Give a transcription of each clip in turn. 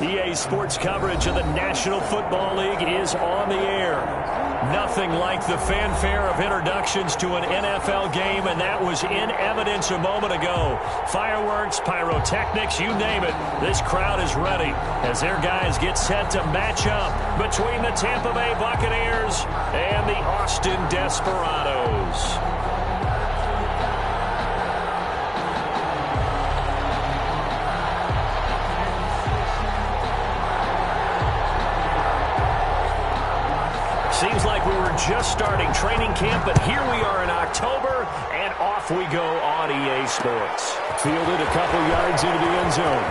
EA Sports coverage of the National Football League is on the air. Nothing like the fanfare of introductions to an NFL game, and that was in evidence a moment ago. Fireworks, pyrotechnics, you name it. This crowd is ready as their guys get set to match up between the Tampa Bay Buccaneers and the Austin Desperados. Seems like we were just starting training camp, but here we are in October, and off we go on EA Sports. Fielded a couple yards into the end zone.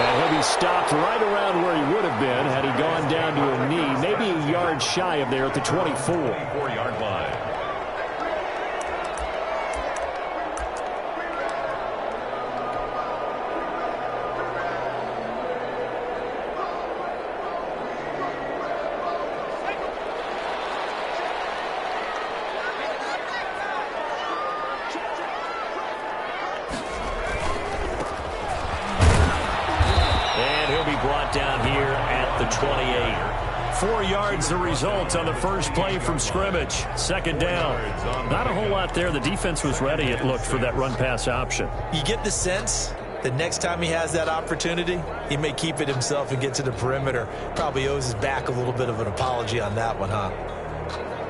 And he'll be stopped right around where he would have been had he gone down to a knee, maybe a yard shy of there at the 24. 4-yard line. Brought down here at the 28. 4 yards the result on the first play from scrimmage. Second down. Not a whole lot there. The defense was ready, it looked, for that run-pass option. You get the sense that next time he has that opportunity, he may keep it himself and get to the perimeter. Probably owes his back a little bit of an apology on that one, huh?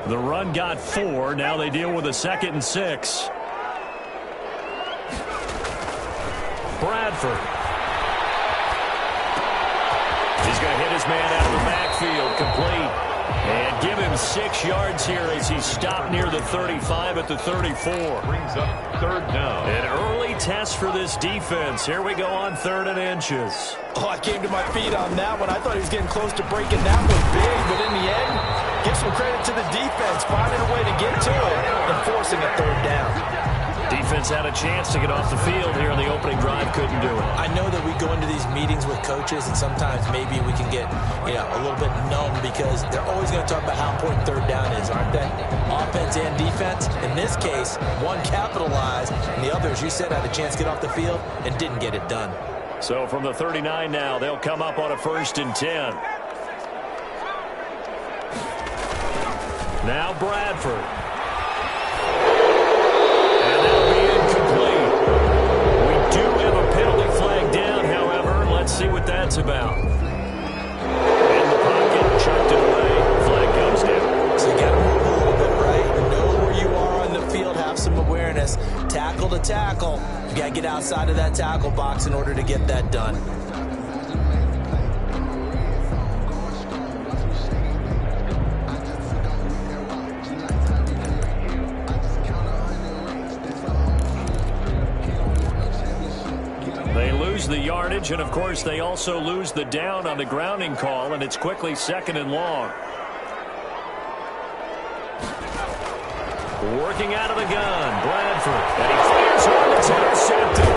The run got 4. Now they deal with a 2nd and 6. Bradford. He's going to hit his man out of the backfield, complete. And give him 6 yards here as he's stopped near the 35 at the 34. Brings up third down. An early test for this defense. Here we go on 3rd and inches. Oh, I came to my feet on that one. I thought he was getting close to breaking that one big, but in the end, give some credit to the defense, finding a way to get to it and forcing a 3rd down. Defense had a chance to get off the field here in the opening drive, couldn't do it. I know that we go into these meetings with coaches, and sometimes maybe we can get, a little bit numb because they're always going to talk about how important 3rd down is, aren't they? Offense and defense. In this case, one capitalized, and the other, as you said, had a chance to get off the field and didn't get it done. So from the 39 now, they'll come up on a 1st and 10. Now Bradford. See what that's about. In the pocket, chucked it away. Flag comes down. So you got to move a little bit, right? Know where you are on the field. Have some awareness. Tackle to tackle. You got to get outside of that tackle box in order to get that done. The yardage, and of course they also lose the down on the grounding call, and it's quickly 2nd and long. Working out of the gun, Bradford, and he fires hard. It's intercepted.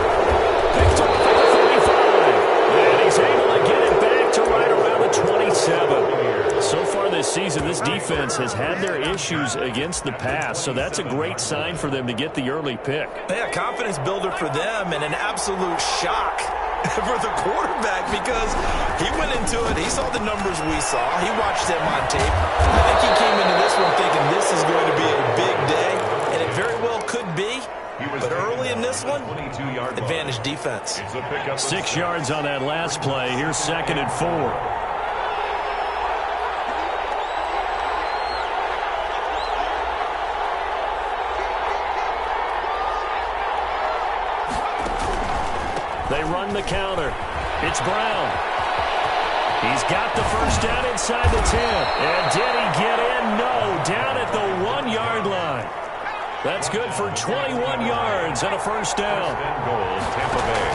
Picked off at the 35, and he's able to get it back to right around the 27. So far this season, this defense has had their issues against the pass, so that's a great sign for them to get the early pick. Yeah, confidence builder for them, and an absolute shock for the quarterback because he went into it. He saw the numbers we saw. He watched them on tape. I think he came into this one thinking this is going to be a big day, and it very well could be. But early in this one, advantage defense. 6 yards on that last play. Here's 2nd and 4. They run the counter. It's Brown. He's got the first down inside the 10. And did he get in? No. Down at the 1-yard line. That's good for 21 yards and a first down. Goal, Tampa Bay.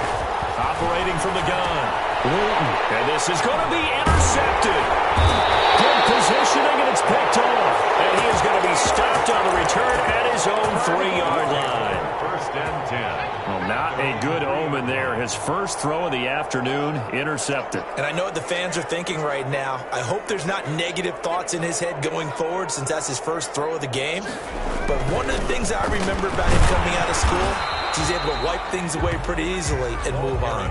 Operating from the gun. Wooten. And this is going to be intercepted. Good positioning, and it's picked off. And he is going to be stopped on the return at his own 3-yard line. 1st and 10. Well, not a good omen there. His first throw of the afternoon intercepted. And I know what the fans are thinking right now. I hope there's not negative thoughts in his head going forward since that's his first throw of the game. But one of the things I remember about him coming out of school, he's able to wipe things away pretty easily and move on.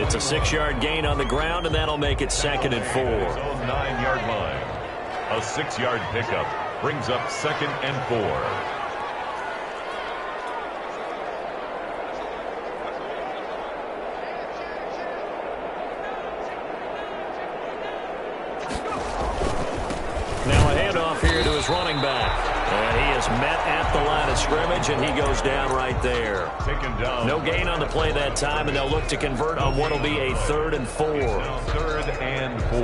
It's a 6-yard gain on the ground, and that'll make it 2nd and 4. 9-yard line. A 6-yard pickup brings up 2nd and 4. Now a handoff here to his running back. And he is met at the line of scrimmage, and he goes down right there. Taken down. No gain on the play that time, and they'll look to convert on what will be a 3rd and 4. 3rd and 4.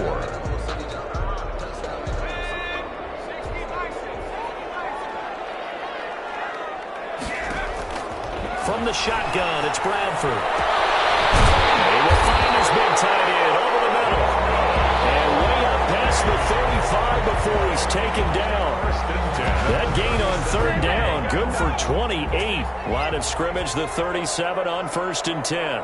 From the shotgun, it's Bradford. He will find his big tight end over the middle. And way up past the 35 before he's taken down. That gain on 3rd down, good for 28. Line of scrimmage, the 37 on 1st and 10.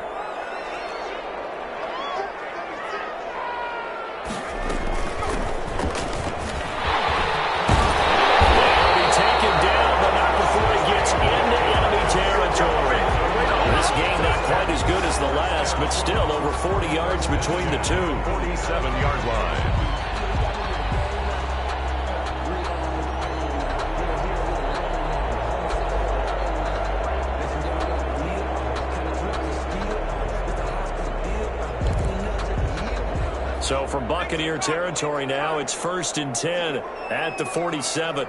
They'll be taken down, but not before he gets into enemy territory. This game not quite as good as the last, but still over 40 yards between the two. 47-yard line. So from Buccaneer territory now, it's 1st and 10 at the 47.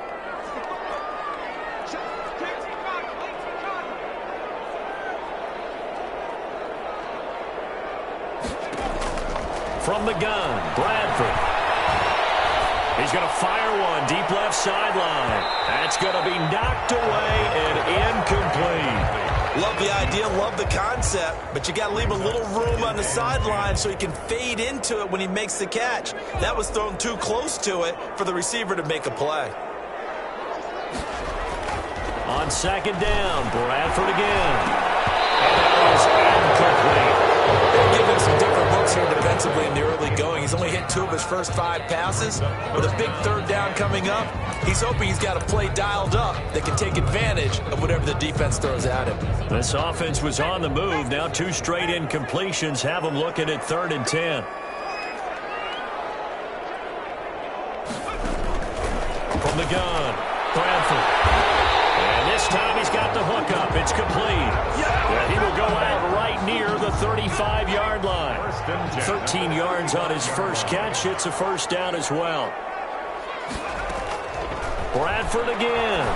From the gun, Bradford. He's going to fire one deep left sideline. That's going to be knocked away and incomplete. Love the idea, love the concept, but you got to leave a little room on the sideline so he can fade into it when he makes the catch. That was thrown too close to it for the receiver to make a play. On 2nd down, Bradford again. And that is incomplete. They're giving him some different looks here defensively in the early going. He's only hit 2 of his first 5 passes. With a big 3rd down coming up, he's hoping he's got a play dialed up that can take advantage of whatever the defense throws at him. This offense was on the move. Now 2 straight incompletions have them looking at 3rd and 10. From the gun, Bradford. And this time he's got the hookup. It's complete. And he will go out right near the 35-yard line. 13 yards on his first catch. It's a 1st down as well. Bradford again.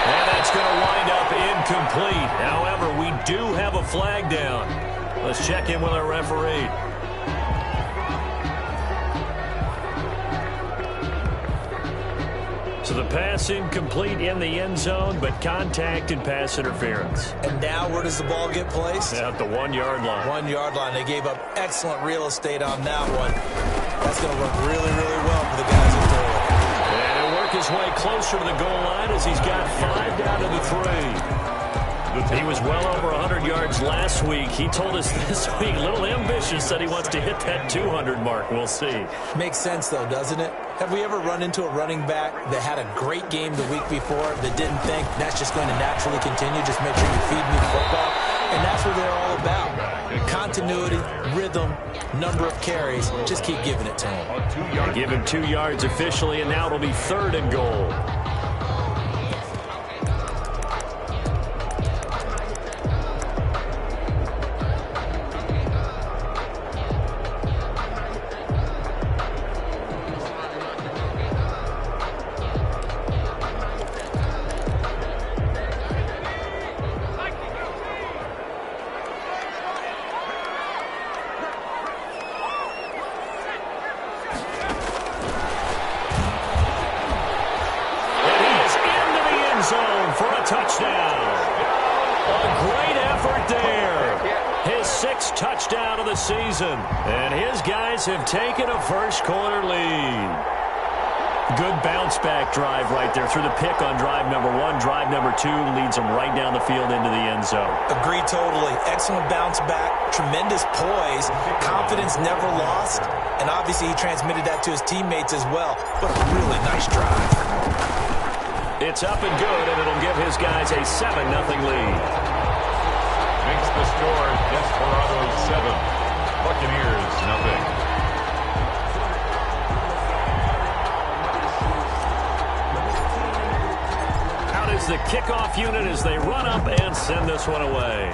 And that's going to wind up incomplete. However, we do have a flag down. Let's check in with our referee. So the pass incomplete in the end zone, but contact and pass interference. And now where does the ball get placed? At the 1-yard line. 1-yard line. They gave up excellent real estate on that one. That's going to work really, really well for the guys who throw it. And he'll work his way closer to the goal line as he's got 5 down to the 3. He was well over 100 yards last week. He told us this week, a little ambitious, that he wants to hit that 200 mark. We'll see. Makes sense, though, doesn't it? Have we ever run into a running back that had a great game the week before that didn't think that's just going to naturally continue? Just make sure you feed me the football. And that's what they're all about. Continuity, rhythm, number of carries. Just keep giving it to him. Give him 2 yards officially, and now it'll be 3rd and goal. Zone for a touchdown. A great effort there. His 6th touchdown of the season. And his guys have taken a first-quarter lead. Good bounce-back drive right there through the pick on drive number 1. Drive number 2 leads them right down the field into the end zone. Agree totally. Excellent bounce back. Tremendous poise. Confidence never lost. And obviously he transmitted that to his teammates as well. But a really nice drive. It's up and good, and it'll give his guys a 7-0 lead. Makes the score Desperados 7, Buccaneers 0. Is the kickoff unit as they run up and send this one away.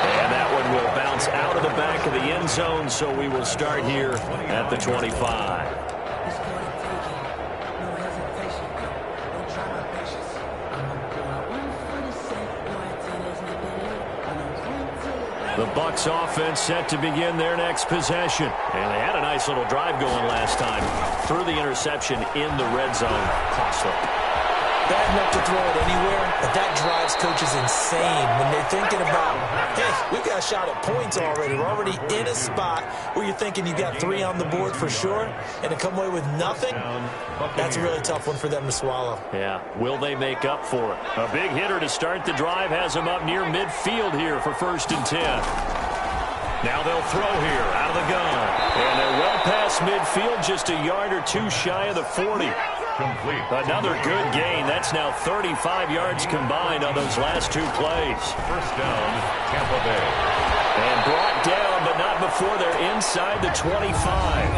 And that one will bounce out of the back of the end zone, so we will start here at the 25. The Bucs offense set to begin their next possession. And they had a nice little drive going last time. Threw the interception in the red zone. Costly. Bad enough to throw it anywhere, but that drives coaches insane when they're thinking about, hey, we've got a shot at points already. We're already in a spot where you're thinking you got 3 on the board for sure, and to come away with nothing, that's a really tough one for them to swallow. Yeah, will they make up for it? A big hitter to start the drive has them up near midfield here for 1st and 10. Now they'll throw here out of the gun. And they're well past midfield, just a yard or 2 shy of the 40. Complete. Another good gain. That's now 35 yards combined on those last 2 plays. First down, Tampa Bay. And brought down, but not before they're inside the 25.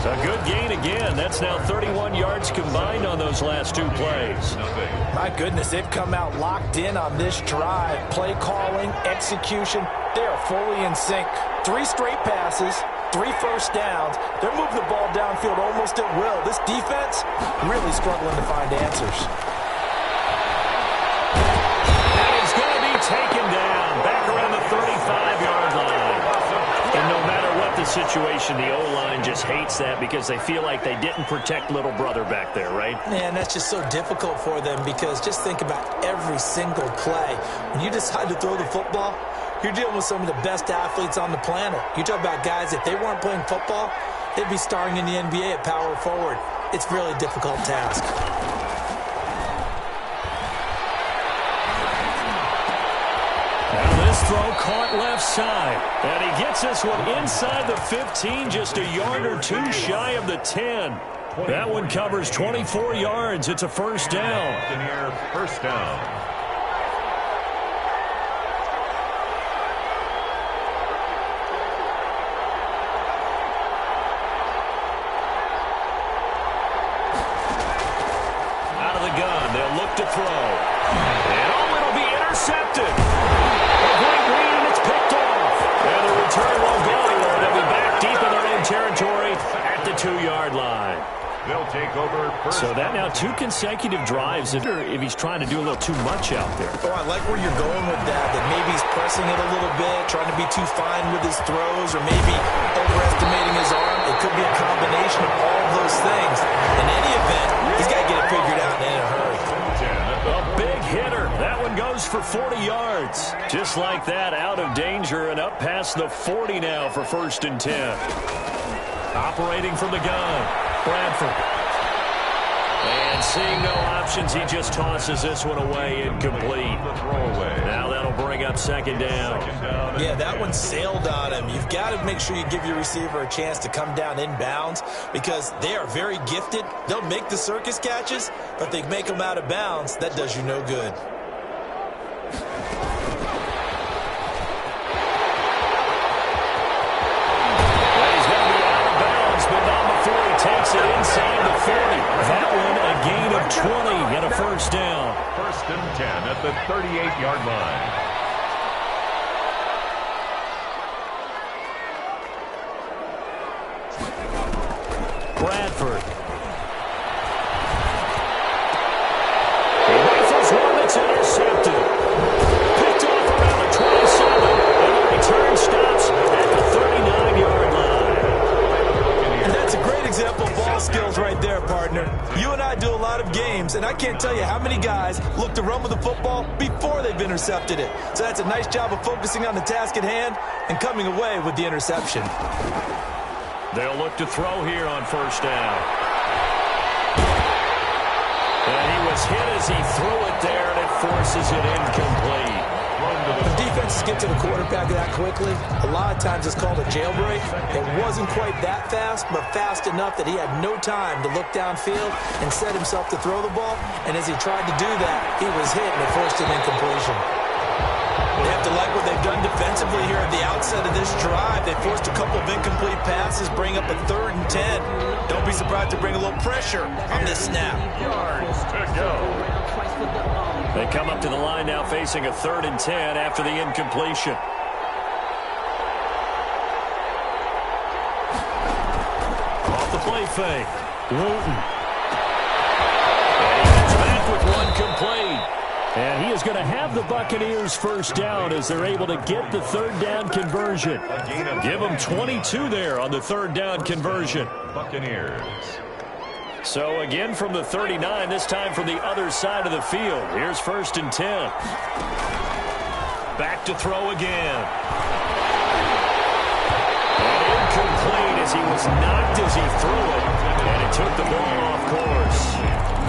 A good gain again. That's now 31 yards combined on those last 2 plays. My goodness, they've come out locked in on this drive. Play calling, execution, they are fully in sync. 3 straight passes, 3 first downs. They're moving the ball downfield almost at will. This defense really struggling to find answers. And he's going to be taken down back around the 35-yard line. And no matter what the situation, the O-line just hates that because they feel like they didn't protect little brother back there, right? Man, that's just so difficult for them because just think about every single play. When you decide to throw the football, you're dealing with some of the best athletes on the planet. You talk about guys, if they weren't playing football, they'd be starring in the NBA at power forward. It's a really difficult task. Now this throw caught left side. And he gets this one inside the 15, just a yard or 2 shy of the 10. That one covers 24 yards. It's a first down. Buccaneer first down. To throw. And it'll be intercepted. A great read, and it's picked off. And the return won't go anywhere. They'll be back deep in their own territory at the 2-yard line. They'll take over first. So that now 2 consecutive drives if he's trying to do a little too much out there. Oh, I like where you're going with that maybe he's pressing it a little bit, trying to be too fine with his throws, or maybe overestimating his arm. It could be a combination of all of those things. In any event, he's got to get it figured out in a hurry. A big hitter. That one goes for 40 yards. Just like that, out of danger and up past the 40 now for 1st and 10. Operating from the gun, Bradford. And seeing no options, he just tosses this one away, incomplete. Now that'll bring up 2nd down. Yeah, that one sailed on him. You've got to make sure you give your receiver a chance to come down inbounds because they are very gifted. They'll make the circus catches, but they make them out of bounds. That does you no good. Takes it inside the 40. That one a gain of 20 and a first down. 1st and 10 at the 38-yard line. Bradford. He rifles one that's intercepted. Picked off around the 27. And the return stops at the 39-yard line. That's a great example of ball skills right there, partner. You and I do a lot of games, and I can't tell you how many guys look to run with the football before they've intercepted it. So that's a nice job of focusing on the task at hand and coming away with the interception. They'll look to throw here on 1st down. And he was hit as he threw it there, and it forces it incomplete. Thrown to When defenses get to the quarterback that quickly, a lot of times it's called a jailbreak. It wasn't quite that fast, but fast enough that he had no time to look downfield and set himself to throw the ball. And as he tried to do that, he was hit and it forced an incompletion. They have to like what they've done defensively here at the outset of this drive. They forced a couple of incomplete passes, bring up a 3rd and 10. Don't be surprised to bring a little pressure on this snap. Yards to go. They come up to the line now facing a 3rd and 10 after the incompletion. Off the play fake. Wooten. And he gets back with one complete. And he is going to have the Buccaneers first down as they're able to get the 3rd down conversion. Give them 22 there on the 3rd down conversion. Buccaneers. So again from the 39, this time from the other side of the field. Here's 1st and 10. Back to throw again. And incomplete as he was knocked as he threw it. And it took the ball off course.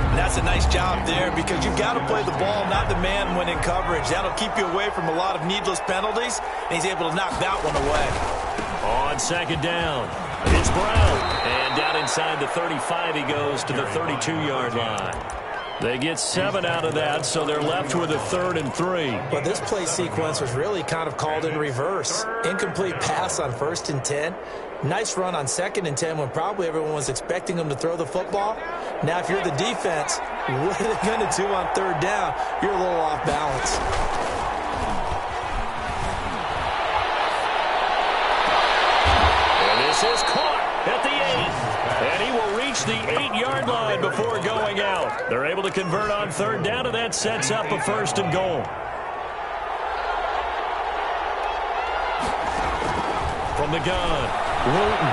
And that's a nice job there because you've got to play the ball, not the man when in coverage. That'll keep you away from a lot of needless penalties, and he's able to knock that one away. On 2nd down, it's Brown. And down inside the 35, he goes to the 32-yard line. They get 7 out of that, so they're left with a 3rd and 3. But this play sequence was really kind of called in reverse. Incomplete pass on 1st and 10. Nice run on 2nd and 10 when probably everyone was expecting him to throw the football. Now, if you're the defense, what are they going to do on 3rd down? You're a little off balance. And this is caught at the 8. And he will reach the 8-yard line before going out. They're able to convert on 3rd down, and that sets up a 1st and goal. From the gun, Wooten.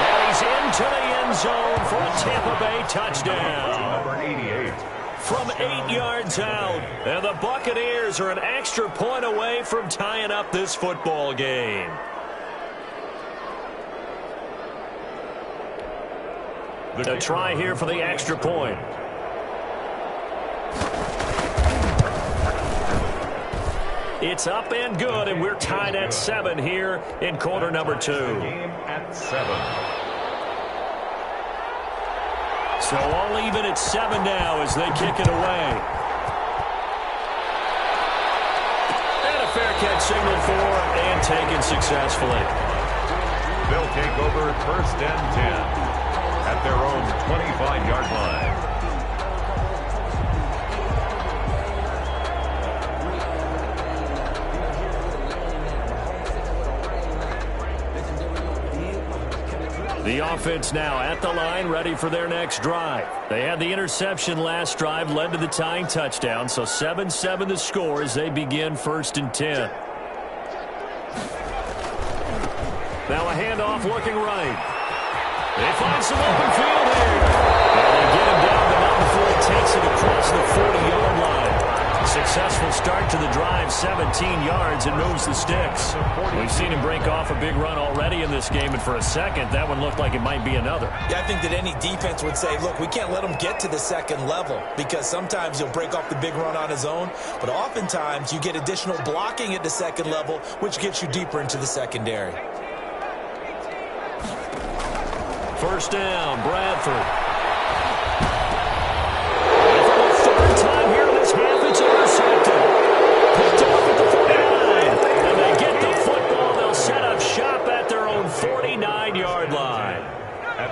And he's into the end zone for a Tampa Bay touchdown. Number 88. From 8 yards out. And the Buccaneers are an extra point away from tying up this football game. A try here for the extra point. It's up and good, and we're tied at 7 here in quarter number 2. Game at 7. So all even at 7 now as they kick it away. And a fair catch signal for and taken successfully. They'll take over 1st and 10 at their own 25-yard line. The offense now at the line, ready for their next drive. They had the interception last drive, led to the tying touchdown, so 7-7 the score as they begin 1st and 10. Now a handoff looking right. They find some open field here. And they get him down the mountain before he takes it across the 40-yard line. Successful start to the drive, 17 yards, and moves the sticks. We've seen him break off a big run already in this game, and for a second, that one looked like it might be another. Yeah, I think that any defense would say, look, we can't let him get to the 2nd level because sometimes he'll break off the big run on his own, but oftentimes you get additional blocking at the 2nd level, which gets you deeper into the secondary. 1st down, Bradford. And for the 3rd time here in this half, it's intercepted. Picked off at the 49. And they get the football. They'll set up shop at their own 49-yard line.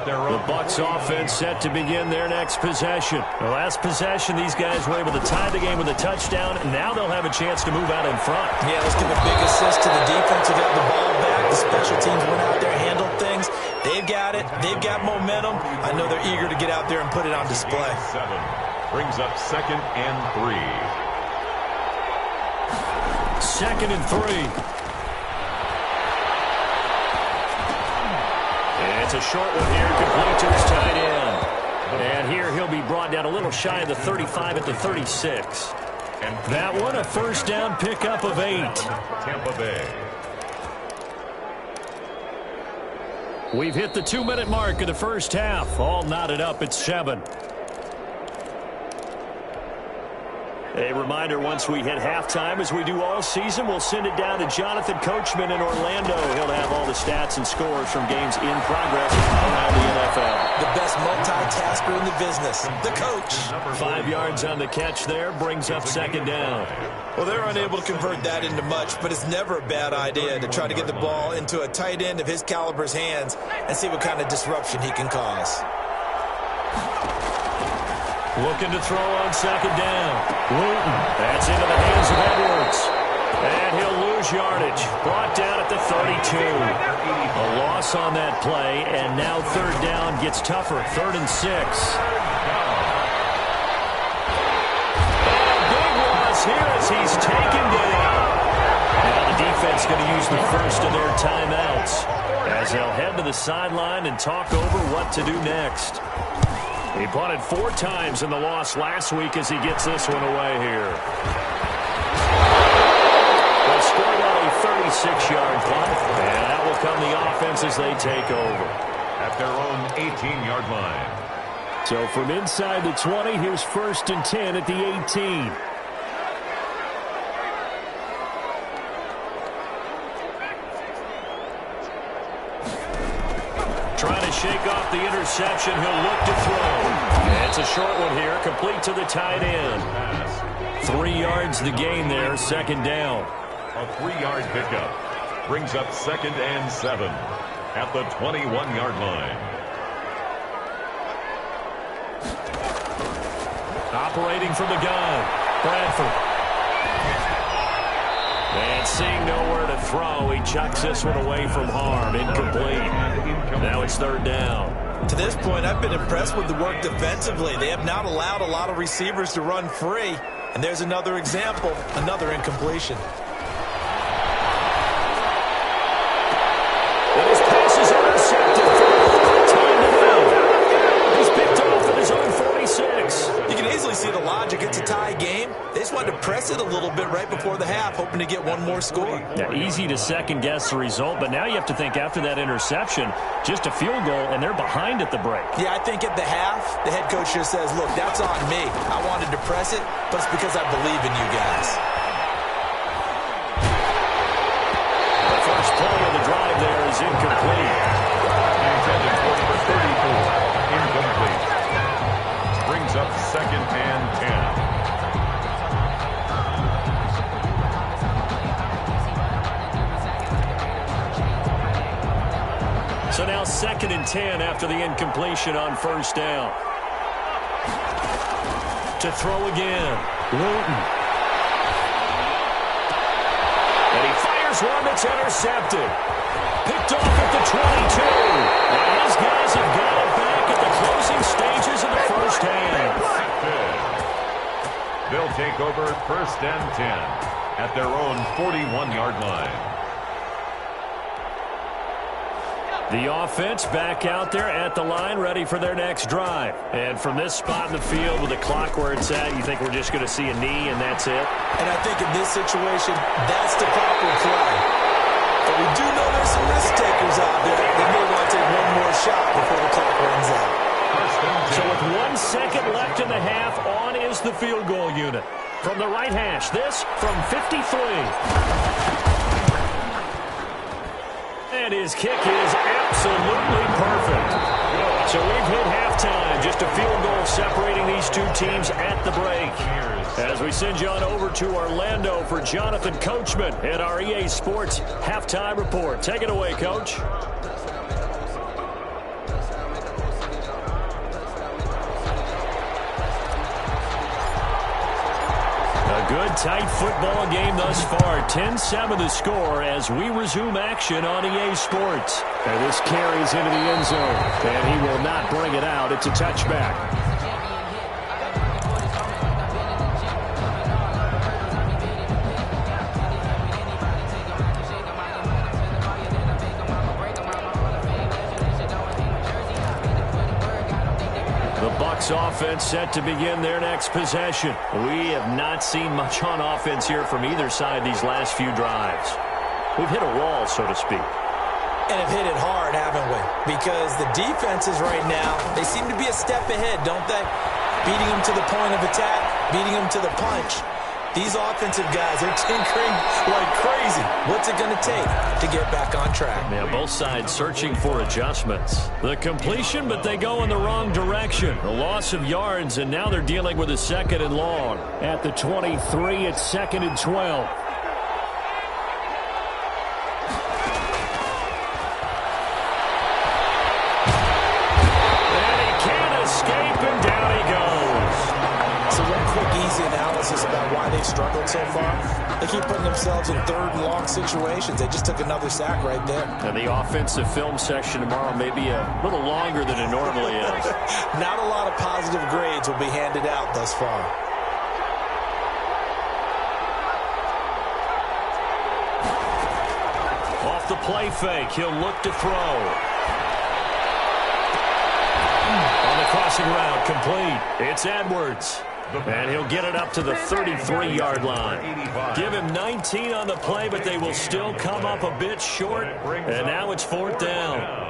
The Bucs offense set to begin their next possession. The last possession, these guys were able to tie the game with a touchdown, and now they'll have a chance to move out in front. Yeah, let's give a big assist to the defense who got the ball back. The special teams went out there, handled things. They've got it. They've got momentum. I know they're eager to get out there and put it on display. 7 brings up 2nd and 3. 2nd and 3. It's a short one here, complete to his tight end. And here he'll be brought down a little shy of the 35 at the 36. And that one, a 1st down pickup of 8. Tampa Bay. We've hit the 2-minute mark of the first half. All knotted up at 7. A reminder, once we hit halftime, as we do all season, we'll send it down to Jonathan Coachman in Orlando. He'll have all the stats and scores from games in progress around the NFL. The best multitasker in the business, the coach. 5 yards on the catch there, brings up second down. Well, they're unable to convert that into much, but it's never a bad idea to try to get the ball into a tight end of his caliber's hands and see what kind of disruption he can cause. Looking to throw on second down. Wooten. That's into the hands of Edwards. And he'll lose yardage. Brought down at the 32. A loss on that play, and now third down gets tougher. 3rd and 6. And a big loss here as he's taken down. Now the defense going to use the first of their timeouts as they'll head to the sideline and talk over what to do next. He punted 4 times in the loss last week as he gets this one away here. They scored on a 36-yard punt, and that will come the offense as they take over. At their own 18-yard line. So from inside the 20, here's 1st and 10 at the 18. Trying to shake off the interception. He'll look to throw. It's a short one here, complete to the tight end. 3 yards the gain there, second down. A 3-yard pickup brings up 2nd and 7 at the 21-yard line. Operating from the gun, Bradford. And seeing nowhere to throw, he chucks this one away from harm. Incomplete. Now it's 3rd down. To this point, I've been impressed with the work defensively. They have not allowed a lot of receivers to run free. And there's another example, another incompletion. And his pass is intercepted. Time to throw. He's picked off at his own 46. You can easily see the logic. It's a tie game. They just wanted to press it a little bit right before the half, hoping to get one more score. Yeah, easy to second-guess the result, but now you have to think after that interception, just a field goal, and they're behind at the break. Yeah, I think at the half, the head coach just says, look, that's on me. I wanted to press it, but it's because I believe in you guys. The first play of the drive there is incomplete. Intended for number 34. Incomplete. Brings up 2nd and 10. So now 2nd and 10 after the incompletion on 1st down. To throw again. Wooten. And he fires one that's intercepted. Picked off at the 22. And his guys have got it back at the closing stages of the first half. They'll take over 1st and 10 at their own 41-yard line. The offense back out there at the line, ready for their next drive. And from this spot in the field with the clock where it's at, you think we're just going to see a knee and that's it? And I think in this situation, that's the proper play. But we do know there's some risk takers out there. They may want to take one more shot before the clock runs out. So with 1 second left in the half, on is the field goal unit. From the right hash, this from 53. And his kick is absolutely perfect. So we've hit halftime. Just a field goal separating these two teams at the break. As we send you on over to Orlando for Jonathan Coachman at our EA Sports Halftime Report. Take it away, Coach. Good, tight football game thus far. 10-7 the score as we resume action on EA Sports. And this carries into the end zone. And he will not bring it out. It's a touchback. Offense set to begin their next possession. We have not seen much on offense here from either side these last few drives. We've hit a wall, so to speak. And have hit it hard, haven't we? Because the defenses right now, they seem to be a step ahead, don't they? Beating them to the point of attack. beating him to the punch. These offensive guys are tinkering like crazy. What's it going to take to get back on track? Yeah, both sides searching for adjustments. The completion, but they go in the wrong direction. A loss of yards, and now they're dealing with a 2nd and long. At the 23, it's 2nd and 12. And he can't escape, and down he goes. So one quick, easy analysis about why they've struggled so far. They keep putting themselves in 3rd and long situations. They just took another sack right there. And the offensive film section tomorrow may be a little longer than it normally is. Not a lot of positive grades will be handed out thus far. Off the play fake, he'll look to throw. On the crossing route, complete. It's Edwards. And he'll get it up to the 33-yard line. Give him 19 on the play, but they will still come up a bit short. And now it's 4th down.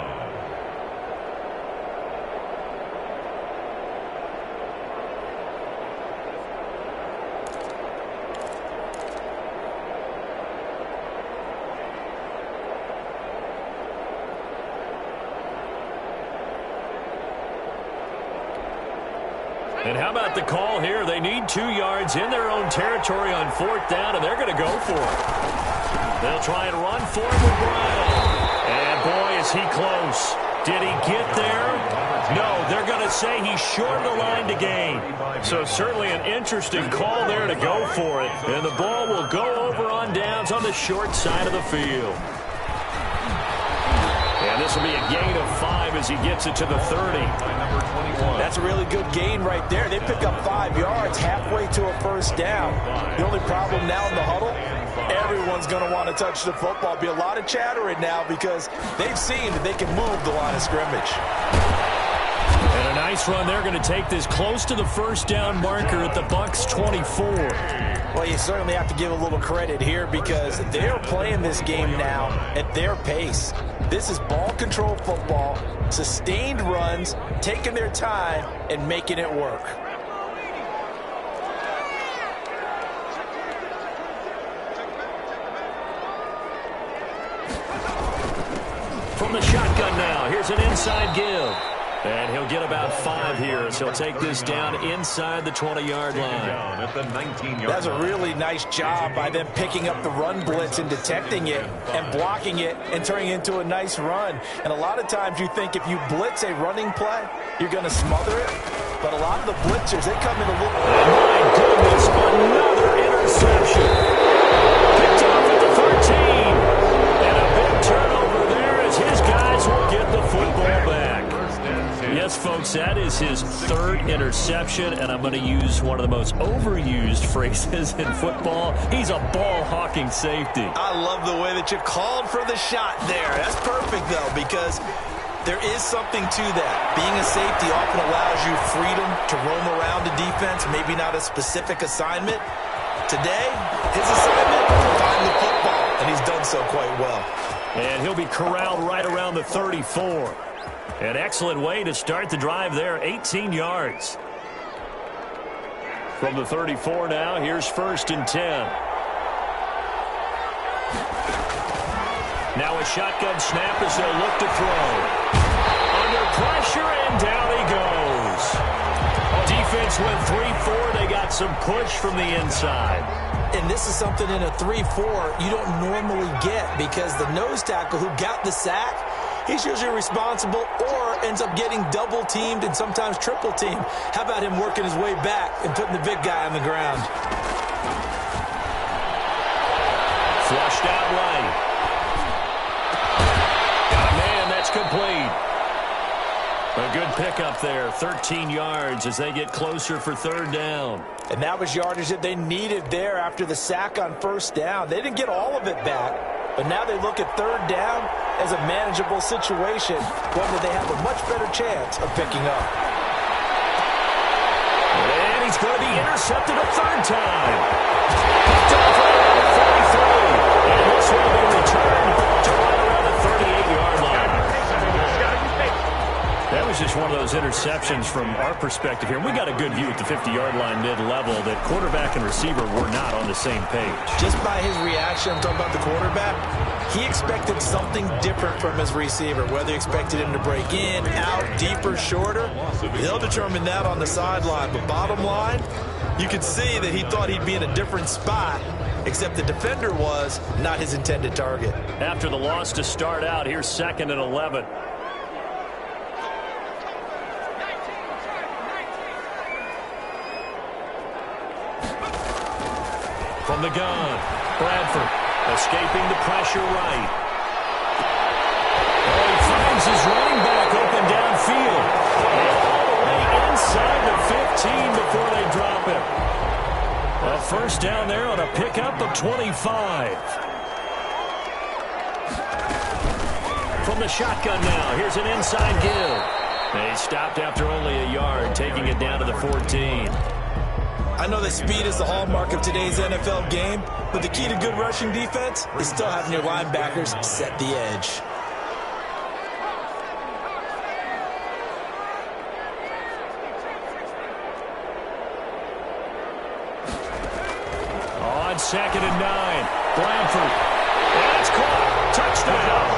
And how about the call here? They need 2 yards in their own territory on 4th down, and they're going to go for it. They'll try and run for it with Brown. And boy, is he close. Did he get there? No, they're going to say he's short of the line to gain. So certainly an interesting call there to go for it. And the ball will go over on downs on the short side of the field. And this will be a gain of 5 as he gets it to the 30. That's a really good gain right there. They pick up 5 yards halfway to a 1st down. The only problem now in the huddle, everyone's going to want to touch the football. Be a lot of chattering now because they've seen that they can move the line of scrimmage. And a nice run. They're going to take this close to the 1st down marker at the Bucs 24. Well, you certainly have to give a little credit here because they're playing this game now at their pace. This is ball control football, sustained runs, taking their time, and making it work. From the shotgun now, here's an inside give. And he'll get about 5 here, so he'll take this down inside the 20-yard line. At the 19-yard That's a really nice job by them picking up the run blitz and detecting it and blocking it and turning it into a nice run. And a lot of times you think if you blitz a running play, you're going to smother it. But a lot of the blitzers, they come in a little... My goodness, another interception. Picked off at the 13. And a big turnover there as his guys will get the football back. Yes, folks, that is his 3rd interception, and I'm going to use one of the most overused phrases in football. He's a ball-hawking safety. I love the way that you called for the shot there. That's perfect, though, because there is something to that. Being a safety often allows you freedom to roam around the defense, maybe not a specific assignment. Today, his assignment, find the football, and he's done so quite well. And he'll be corralled right around the 34. An excellent way to start the drive there, 18 yards. From the 34 now, here's 1st and 10. Now a shotgun snap as they'll look to throw. Under pressure, and down he goes. Defense went 3-4. They got some push from the inside. And this is something in a 3-4 you don't normally get because the nose tackle who got the sack, he's usually responsible or ends up getting double-teamed and sometimes triple-teamed. How about him working his way back and putting the big guy on the ground? Flushed out right. Got a man, that's complete. A good pickup there, 13 yards as they get closer for 3rd down. And that was yardage that they needed there after the sack on 1st down. They didn't get all of it back, but now they look at 3rd down as a manageable situation, one that they have a much better chance of picking up. And he's going to be intercepted a 3rd time. Picked off right around the 33. And this will be returned to right around the 38-yard line. That was just one of those interceptions from our perspective here. We got a good view at the 50-yard line mid-level that quarterback and receiver were not on the same page. Just by his reaction, I'm talking about the quarterback, he expected something different from his receiver, whether he expected him to break in, out, deeper, shorter. They'll determine that on the sideline. But bottom line, you could see that he thought he'd be in a different spot, except the defender was not his intended target. After the loss to start out, here's 2nd and 11. From the gun, Bradford escaping the pressure right. Oh, he finds his running back open downfield. And all the way inside the 15 before they drop him. A first down there on a pickup of 25. From the shotgun now, here's an inside give. They stopped after only a yard, taking it down to the 14. I know that speed is the hallmark of today's NFL game, but the key to good rushing defense is still having your linebackers set the edge. On 2nd and 9, Bradford. That's caught. Touchdown.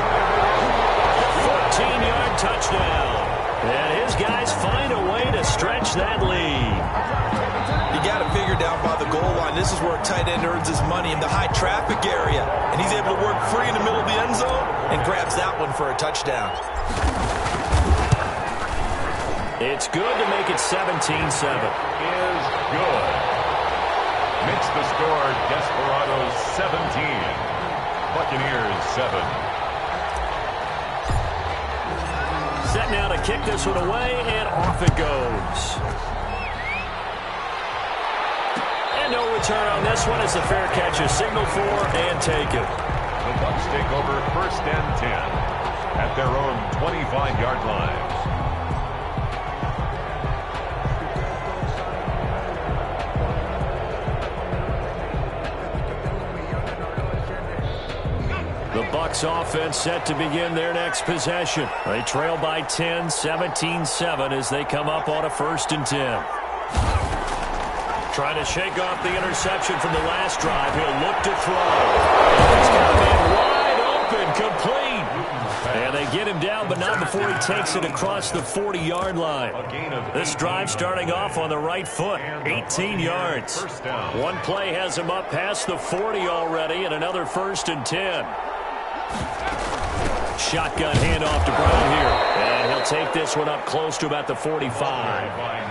14-yard touchdown. And his guys find a way to stretch that lead. You got to figure down by the goal line. This is where a tight end earns his money in the high traffic area. And he's able to work free in the middle of the end zone and grabs that one for a touchdown. It's good to make it 17-7. Is good. Makes the score Desperados 17. Buccaneers 7. Set now to kick this one away, and off it goes. No return on this one as the fair catch is signaled for and taken. The Bucs take over 1st and 10 at their own 25-yard line. The Bucs offense set to begin their next possession. They trail by 10, 17-7 as they come up on a 1st and 10. Trying to shake off the interception from the last drive. He'll look to throw. He's got a man wide open, complete. And they get him down, but not before he takes it across the 40-yard line. This drive starting off on the right foot, 18 yards. One play has him up past the 40 already, and another 1st and 10. Shotgun handoff to Brown here. And he'll take this one up close to about the 45.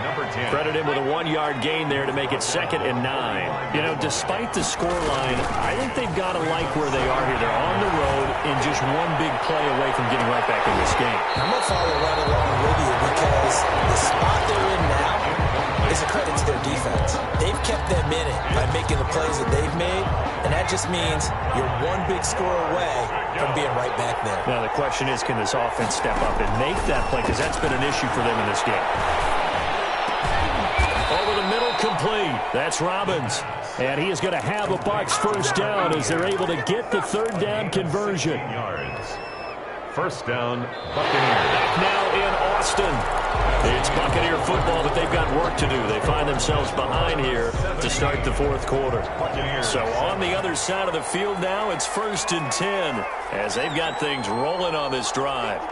Credit him with a 1-yard gain there to make it 2nd and 9. You know, despite the scoreline, I think they've got to like where they are here. They're on the road and just one big play away from getting right back in this game. I'm going to follow right along with you because the spot they're in now is a credit to their defense. They've kept them in it by making the plays that they've made, and that just means you're one big score away from being right back there. Now the question is, can this offense step up and make that play? Because that's been an issue for them in this game. Over the middle, complete. That's Robbins. And he is going to have a Bucs 1st down as they're able to get the 3rd down conversion. 1st down, Buccaneers. Back now in Austin. It's Buccaneer football, but they've got work to do. They find themselves behind here to start the 4th quarter. So on the other side of the field now, it's 1st and 10 as they've got things rolling on this drive.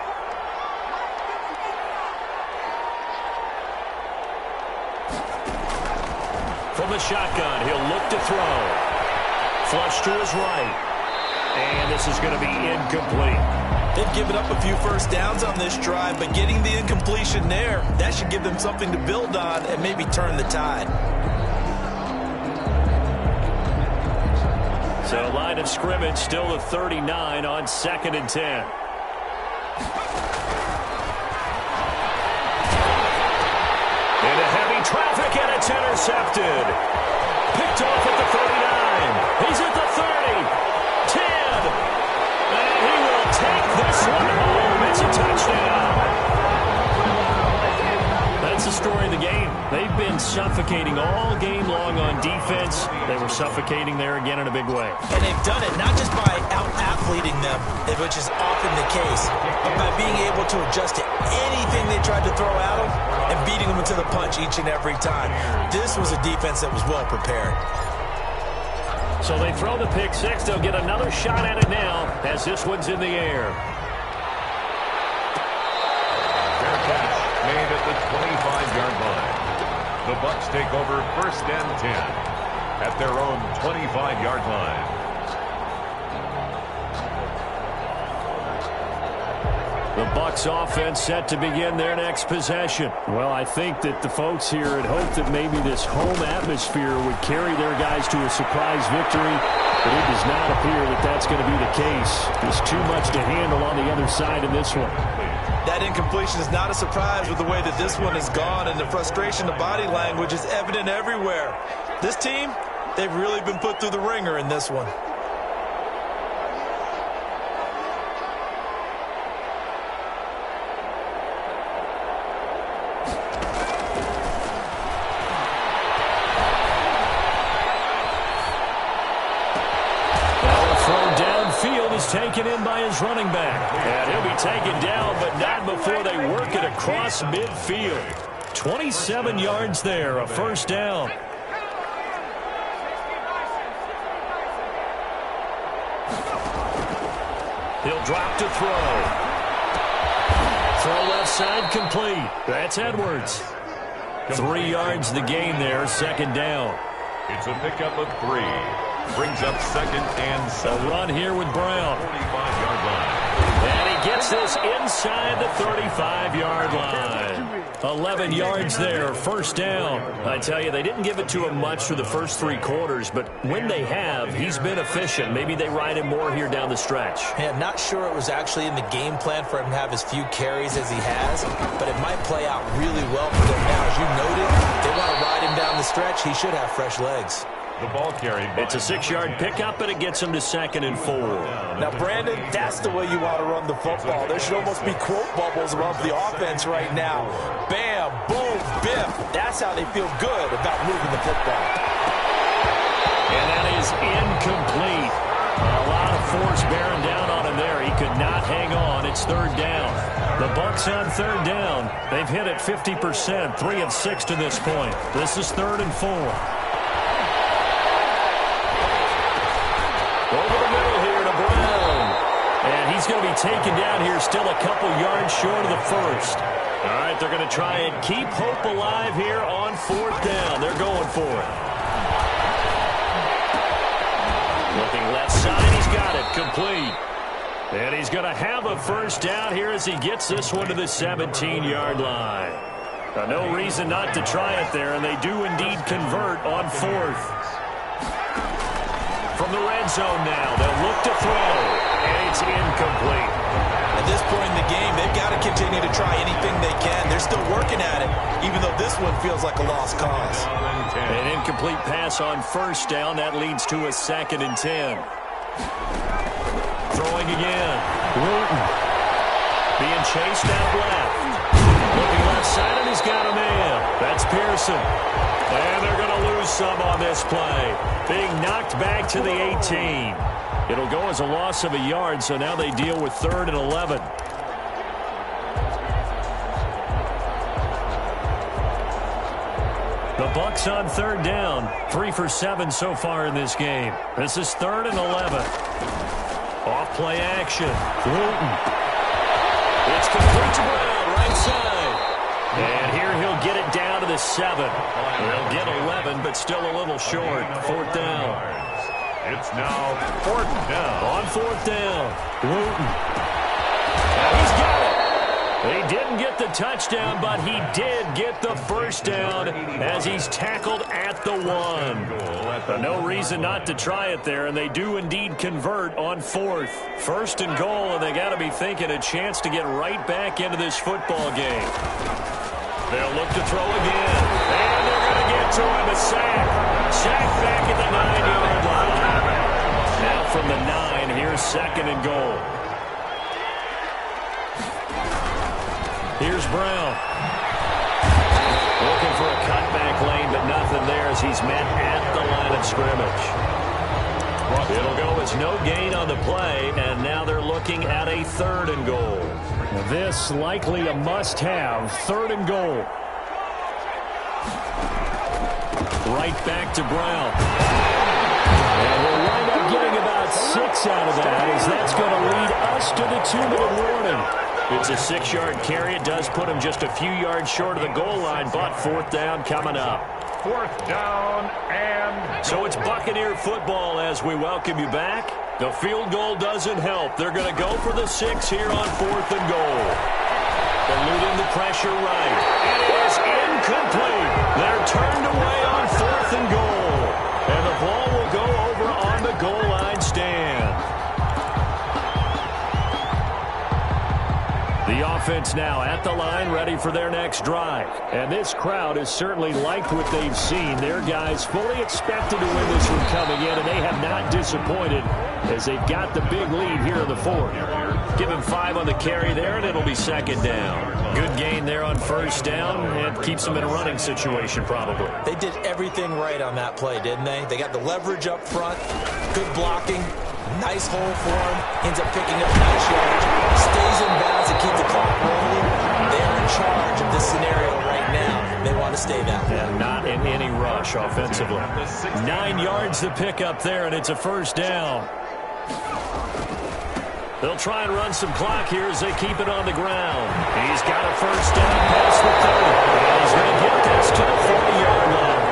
From the shotgun, he'll look to throw. Flush to his right. And this is going to be incomplete. They've given up a few 1st downs on this drive, but getting the incompletion there, that should give them something to build on and maybe turn the tide. So line of scrimmage still the 39 on 2nd and 10. Into heavy traffic, and it's intercepted. Picked off at the 39. He's at the 30. 10. And he will take this one home. It's a touchdown. That's the story of the game. They've been suffocating all game long on defense. They were suffocating there again in a big way. And they've done it not just by out-athleting them. They've which is often the case. But by being able to adjust to anything they tried to throw at them and beating them into the punch each and every time, this was a defense that was well prepared. So they throw the pick six. They'll get another shot at it now as this one's in the air. Fair catch made at the 25-yard line. The Bucs take over 1st and 10 at their own 25-yard line. The Bucs offense set to begin their next possession. Well, I think that the folks here had hoped that maybe this home atmosphere would carry their guys to a surprise victory, but it does not appear that that's going to be the case. There's too much to handle on the other side in this one. That incompletion is not a surprise with the way that this one has gone, and the frustration, the body language is evident everywhere. This team, they've really been put through the ringer in this one. Taken in by his running back. And he'll be taken down, but not before they work it across midfield. 27 yards there, a first down. He'll drop to throw. Throw left side complete. That's Edwards. 3 yards the gain there, second down. It's a pickup of 3. Brings up 2nd and 7. A run here with Brown. 45-yard line. And he gets this inside the 35-yard line. 11 yards there, first down. I tell you, they didn't give it to him much through the first 3 quarters, but when they have, he's been efficient. Maybe they ride him more here down the stretch. Yeah, not sure it was actually in the game plan for him to have as few carries as he has, but it might play out really well for them now. As you noted, they want to ride him down the stretch. He should have fresh legs. The ball carried. It's a 6-yard pickup, and it gets him to 2nd and 4. Now, Brandon, that's the way you want to run the football. There should almost be quote bubbles above the offense right now. Bam, boom, biff. That's how they feel good about moving the football. And that is incomplete. A lot of force bearing down on him there. He could not hang on. It's 3rd down. The Bucs on 3rd down. They've hit it 50%, 3 of 6 to this point. This is 3rd and 4. Over the middle here to Brown. And he's going to be taken down here still a couple yards short of the first. All right, they're going to try and keep hope alive here on 4th down. They're going for it. Looking left side, he's got it, complete. And he's going to have a first down here as he gets this one to the 17-yard line. Now, no reason not to try it there, and they do indeed convert on 4th. From the red zone now, they'll look to throw, and it's incomplete. At this point in the game, they've got to continue to try anything they can. They're still working at it, even though this one feels like a lost cause. An incomplete pass on 1st down. That leads to a 2nd and 10. Throwing again. Wooten. Being chased out left. Looking left side, and he's got a man. That's Pearson. And they're going to lose some on this play. Being knocked back to the 18. It'll go as a loss of a yard, so now they deal with 3rd and 11. The Bucs on 3rd down. 3 for 7 so far in this game. This is 3rd and 11. Off play action. Wooten. It's complete to Brown, right side. And here he'll get it down to the 7. They'll get 11, but still a little short. 4th down. It's now 4th down. On 4th down, Wooten. He's got it. He didn't get the touchdown, but he did get the first down as he's tackled at the 1. No reason not to try it there, and they do indeed convert on 4th. 1st and goal, and they got to be thinking a chance to get right back into this football game. They'll look to throw again, and they're going to get to him, a sack. Sack back at the 9-yard line. Now from the 9, here's 2nd and goal. Here's Brown. Looking for a cutback lane, but nothing there as he's met at the line of scrimmage. It'll go as no gain on the play, and now they're looking looking at a 3rd and goal. This likely a must-have, 3rd and goal. Right back to Brown. And we'll wind up getting about 6 out of that, as that's going to lead us to the 2-minute warning. It's a 6-yard carry. It does put him just a few yards short of the goal line, but 4th down coming up. 4th down and... So it's Buccaneer football as we welcome you back. The field goal doesn't help. They're going to go for the 6 here on 4th and goal. Eluding the pressure right. It is incomplete. They're turned away on 4th and goal. And the ball will go over on the goal line stand. The offense now at the line, ready for their next drive. And this crowd has certainly liked what they've seen. Their guys fully expected to win this one coming in, and they have not disappointed as they've got the big lead here in the 4th. Give him 5 on the carry there, and it'll be 2nd down. Good gain there on 1st down, and keeps them in a running situation probably. They did everything right on that play, didn't they? They got the leverage up front, good blocking, nice hole for him, ends up picking up nice yardage, stays in bounds to keep the clock rolling. They're in charge of this scenario right now. They want to stay that way. And not in any rush offensively. 9 yards to pick up there, and it's a 1st down. They'll try and run some clock here as they keep it on the ground. He's got a 1st down past the 30. And he's going to get this to the 40-yard line.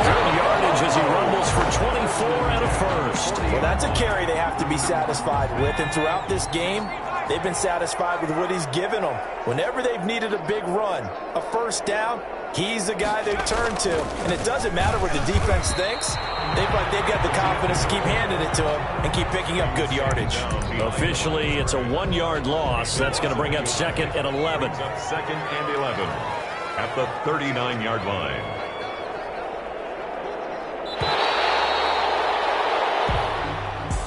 Good yardage as he rumbles for 24 and a 1st. Well, that's a carry they have to be satisfied with. And throughout this game, they've been satisfied with what he's given them. Whenever they've needed a big run, a 1st down, he's the guy they turn to. And it doesn't matter what the defense thinks. They've got the confidence to keep handing it to him and keep picking up good yardage. Officially, it's a 1-yard loss. That's going to bring up 2nd and 11. 2nd and 11 at the 39-yard line.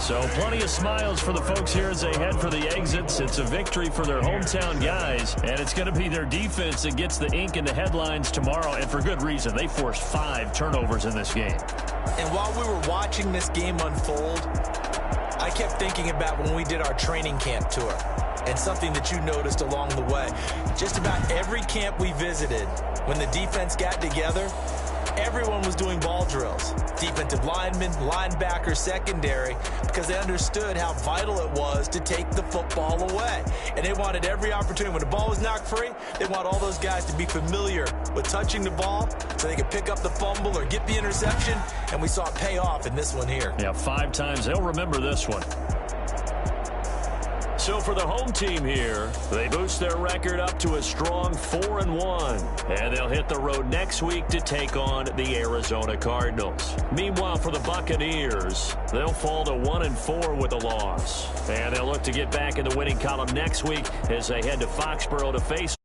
So plenty of smiles for the folks here as they head for the exits. It's a victory for their hometown guys, and it's going to be their defense that gets the ink in the headlines tomorrow, and for good reason. They forced 5 turnovers in this game. And while we were watching this game unfold, I kept thinking about when we did our training camp tour and something that you noticed along the way. Just about every camp we visited, when the defense got together, everyone was doing ball drills. Defensive linemen, linebackers, secondary, because they understood how vital it was to take the football away. And they wanted every opportunity. When the ball was knocked free, they want all those guys to be familiar with touching the ball so they could pick up the fumble or get the interception. And we saw it pay off in this one here. Yeah, 5 times. They'll remember this one. So for the home team here, they boost their record up to a strong 4-1. And they'll hit the road next week to take on the Arizona Cardinals. Meanwhile, for the Buccaneers, they'll fall to 1-4 with a loss. And they'll look to get back in the winning column next week as they head to Foxborough to face